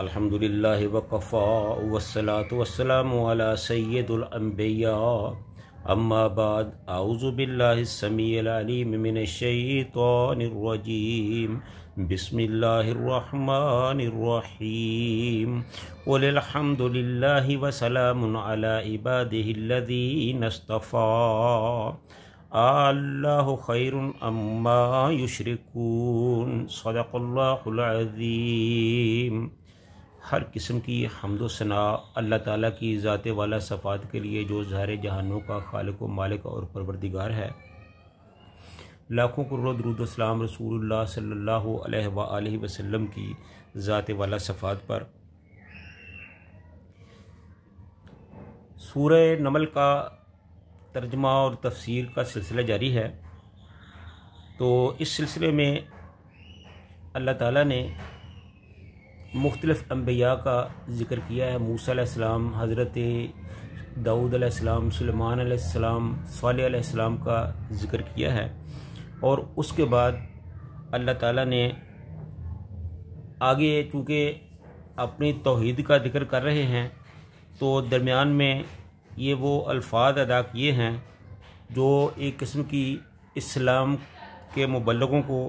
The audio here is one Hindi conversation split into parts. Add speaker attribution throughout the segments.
Speaker 1: अल्हम्दुलिल्लाह वकफ़ा वस्सलातु वस्सलामु अला सय्यिदिल अंबिया अम्मा बाद आऊज़ु बिल्लाहि समीइल अलीम मिनश शैतानिर रजीम बिस्मिल्लाहिर रहमानिर रहीम क़ुलिल हम्दुलिल्लाहि व सलामुन अला इबादिहिल्लज़ीना इस्तफ़ा अल्लाहु खैरुन अम्मा युशरिकून सदक़ल्लाहुल अज़ीम। हर किस्म की हम्द व सना अल्लाह ताला की ज़ात वाला सफ़ात के लिए जो ज़ाहिर जहानों का खालिक व मालिक और परवरदिगार है। लाखों करोड़ दुरूद व सलाम रसूलुल्लाह सल्लल्लाहु अलैहि वसल्लम की ज़ात वाला सफ़ात पर। सूरह नमल का तर्जमा और तफसीर का सिलसिला जारी है। तो इस सिलसिले में अल्लाह ताला ने मुख्तलिफ़ अंबिया का ज़िक्र किया है। मूसा अलैहिस्सलाम, हज़रत दाऊद अलैहिस्सलाम, सुलेमान अलैहिस्सलाम, सालेह अलैहिस्सलाम का ज़िक्र किया है। और उसके बाद अल्लाह ताला ने आगे चूँकि अपनी तौहीद का ज़िक्र कर रहे हैं तो दरमियान में ये वो अल्फाज अदा किए हैं जो एक किस्म की इस्लाम के मुबल्लिगों को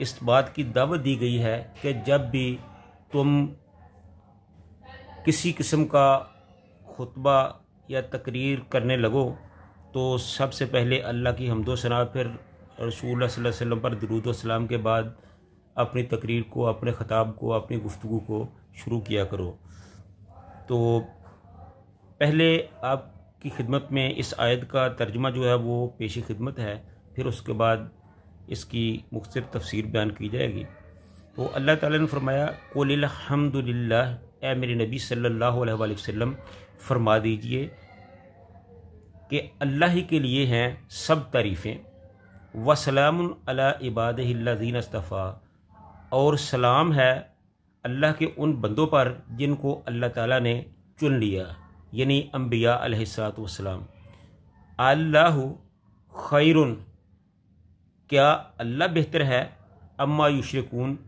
Speaker 1: इस बात की दावत दी गई है कि जब भी तुम किसी किस्म का खुतबा या तकरीर करने लगो तो सबसे पहले अल्लाह की हम्द व सना, फिर रसूलुल्लाह सल्लल्लाहु अलैहि वसल्लम पर दुरूद व सलाम के बाद अपनी तकरीर को, अपने ख़िताब को, अपनी गुफ्तगू को शुरू किया करो। तो पहले आपकी खिदमत में इस आयत का तर्जुमा जो है वो पेशी खिदमत है, फिर उसके बाद इसकी मुख्तलिफ तफसीर बयान की जाएगी। तो अल्लाह ताला ने फरमाया क़ुलिल हम्दुलिल्लाह, ए मेरे नबी सल्लल्लाहु अलैहि वसल्लम फरमा दीजिए कि अल्लाह ही के लिए हैं सब तारीफ़ें। व सलामुन अला इबादिहिल्लज़ीना इस्तफ़ा, और सलाम है अल्लाह के उन बंदों पर जिनको अल्लाह ताला ने चुन लिया, यानी अंबिया अलैहिस्सलातु वस्सलाम। अल्लाहु खैरुन, क्या अल्लाह बेहतर है, अम्मा युशरिकून,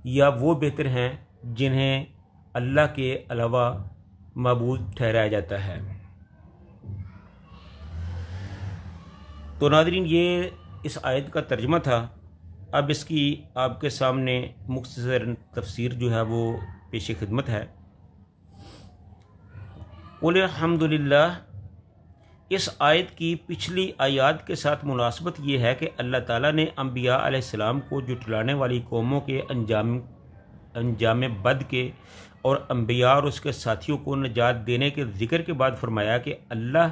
Speaker 1: या वो बेहतर हैं जिन्हें अल्लाह के अलावा माबूद ठहराया जाता है। तो नाज़रीन, ये इस आयत का तर्जुमा था। अब इसकी आपके सामने मुख्तसर तफसीर जो है वो पेश खिदमत है। क़ुल अल्हम्दुलिल्लाह, इस आयत की पिछली आयात के साथ मुनासबत ये है कि अल्लाह ताला ने अंबिया अलैहिस्सलाम को जुटलाने वाली कौमों के अंजाम बद के और अंबिया और उसके साथियों को निजात देने के ज़िक्र के बाद फरमाया कि अल्लाह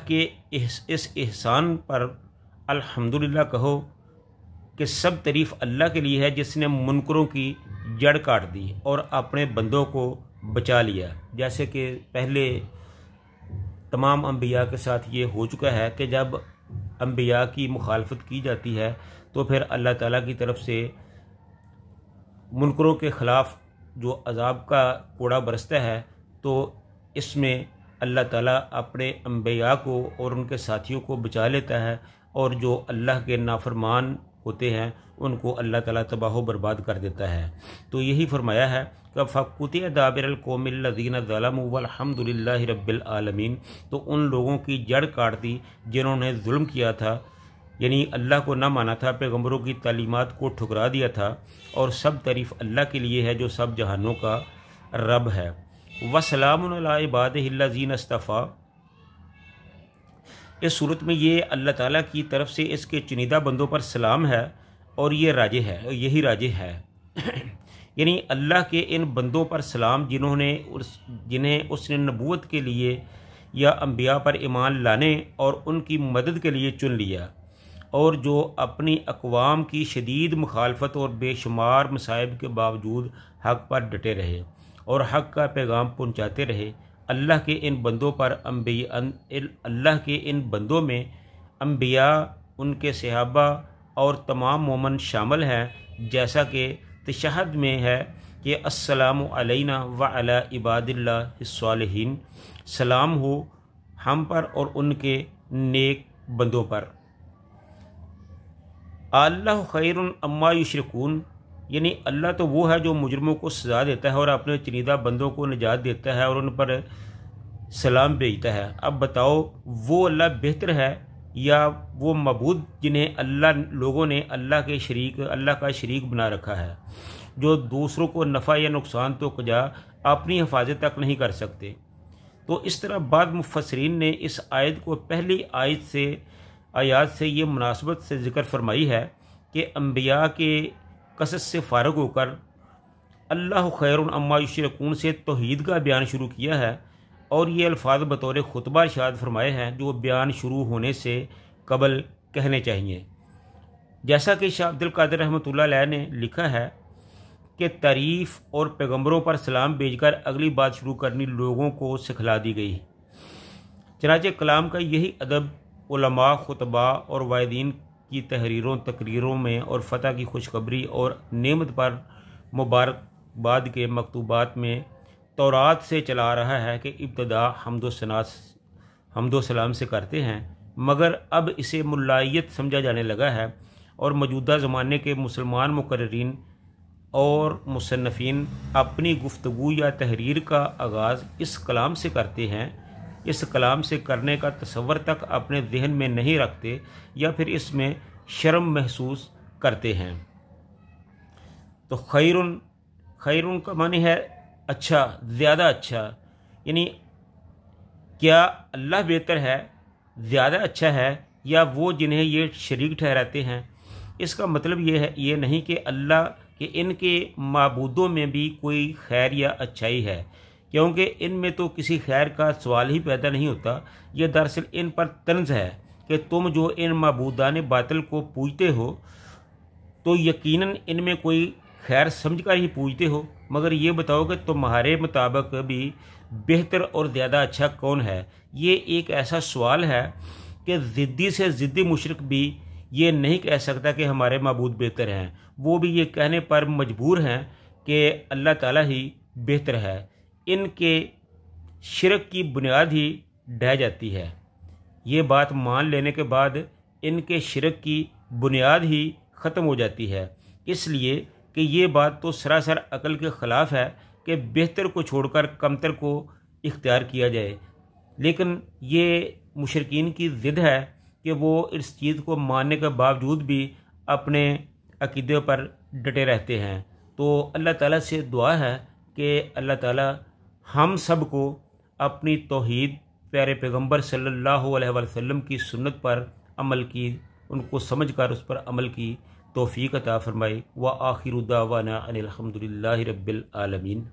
Speaker 1: के इस एहसान पर अल्हम्दुलिल्लाह कहो कि सब तारीफ़ अल्लाह के लिए है जिसने मुनकरों की जड़ काट दी और अपने बंदों को बचा लिया। जैसे कि पहले तमाम अंबिया के साथ ये हो चुका है कि जब अंबिया की मुखालफत की जाती है तो फिर अल्लाह ताला की तरफ से मुनकरों के ख़िलाफ़ जो अज़ाब का कोड़ा बरसता है, तो इसमें अल्लाह ताला अपने अंबिया को और उनके साथियों को बचा लेता है, और जो अल्लाह के नाफरमान होते हैं उनको अल्लाह ताला तबाह बर्बाद कर देता है। तो यही फरमाया है कि फ़क़ुतिअ दाबिरुल क़ौमिल लज़ीना ज़लमू वल्हम्दुलिल्लाहि रब्बिल आलमीन, तो उन लोगों की जड़ काट दी जिन्होंने जुल्म किया था, यानी अल्लाह को ना माना था, पैगम्बरों की तालीमात को ठुकरा दिया था। और सब तारीफ़ अल्लाह के लिए है जो सब जहानों का रब है। व सलामुन अला इबादिहिल्लज़ीना इस्तफ़ा, इस सूरत में ये अल्लाह ताला की तरफ से इसके चुनिंदा बंदों पर सलाम है और ये राजे है, यही राजे है। यानी अल्लाह के इन बंदों पर सलाम जिन्हें उसने नबूवत के लिए या अंबिया पर ईमान लाने और उनकी मदद के लिए चुन लिया, और जो अपनी अक़वाम की शदीद मुखालफत और बेशुमार मसाइब के बावजूद हक़ पर डटे रहे और हक़ का पैगाम पहुँचाते रहे। अल्लाह के इन बंदों में अंबिया, उनके सहाबा और तमाम मोमन शामिल हैं, जैसा कि तशहद में है कि अस्सलामु अलैना व अला इबादिल्लाहिस सालिहीन, सलाम हो हम पर और उनके नेक बंदों पर। अल्लाह खैरुन अम्मा युशरिकून, यानी अल्लाह तो वो है जो मुजरमों को सज़ा देता है और अपने चुनिंदा बंदों को निजात देता है और उन पर सलाम भेजता है। अब बताओ वो अल्लाह बेहतर है या वो मबूद जिन्हें लोगों ने अल्लाह का शरीक बना रखा है, जो दूसरों को नफ़ा या नुकसान तो कजा अपनी हिफाजत तक नहीं कर सकते। तो इस तरह बाद मुफस्सिरीन ने इस आयत को पहली आयत से ये मुनासबत से ज़िक्र फरमाई है कि अम्बिया के कसस से फ़ारग होकर अल्लाह खैरुन अम्मा युशरिकून से तौहीद का बयान शुरू किया है और ये अल्फाज बतौर खुतबा इरशाद फरमाए हैं जो बयान शुरू होने से कबल कहने चाहिए। जैसा कि शाह अब्दुल कादिर रहमतुल्लाह अलैह ने लिखा है कि तारीफ़ और पैगम्बरों पर सलाम भेजकर अगली बात शुरू करनी लोगों को सिखला दी गई। चनाचे कलाम का यही अदब उलमा, खुतबा और वायदीन की तहरीरों, तकरीरों में और फ़तह की खुशखबरी और नेमत पर मुबारकबाद के मकतूबात में तौरात से चला आ रहा है कि इब्तदा हम्दो सलाम से करते हैं, मगर अब इसे मुल्लायत समझा जाने लगा है और मौजूदा ज़माने के मुसलमान मुकर्रिरीन और मुसन्नफ़ीन अपनी गुफ्तगू या तहरीर का आगाज़ इस कलाम से करते हैं। इस कलाम से करने का तसव्वुर तक अपने जहन में नहीं रखते या फिर इसमें शर्म महसूस करते हैं। तो खैरुन का मानी है अच्छा, ज़्यादा अच्छा, यानी क्या अल्लाह बेहतर है, ज़्यादा अच्छा है या वो जिन्हें ये शरीक ठहराते हैं। इसका मतलब ये नहीं कि अल्लाह के इनके माबूदों में भी कोई खैर या अच्छाई है, क्योंकि इनमें तो किसी खैर का सवाल ही पैदा नहीं होता। यह दरअसल इन पर तंज है कि तुम जो इन माबूदान बातिल को पूजते हो तो यकीनन इनमें कोई खैर समझकर ही पूजते हो, मगर ये बताओ कि तुम्हारे मुताबिक भी बेहतर और ज़्यादा अच्छा कौन है। ये एक ऐसा सवाल है कि ज़िद्दी से ज़िद्दी मुशरिक भी ये नहीं कह सकता कि हमारे माबूद बेहतर हैं। वो भी ये कहने पर मजबूर हैं कि अल्लाह ताला ही बेहतर है। इनके शिरक की बुनियाद ही ढह जाती है। ये बात मान लेने के बाद इनके शिरक की बुनियाद ही ख़त्म हो जाती है, इसलिए कि ये बात तो सरासर अकल के ख़िलाफ़ है कि बेहतर को छोड़कर कमतर को इख्तियार किया जाए। लेकिन ये मुशरिकीन की ज़िद है कि वो इस चीज़ को मानने के बावजूद भी अपने अक़ीदे पर डटे रहते हैं। तो अल्लाह ताला से दुआ है कि अल्लाह ताला हम सब को अपनी तौहीद प्यारे पैगम्बर सल्लल्लाहु अलैहि वसल्लम की सुन्नत पर अमल की, उनको समझकर उस पर अमल की तौफ़ीक़ अता फ़रमाए। व आखिरु दावाना अनिल हम्दुलिल्लाहि रब्बिल आलमीन।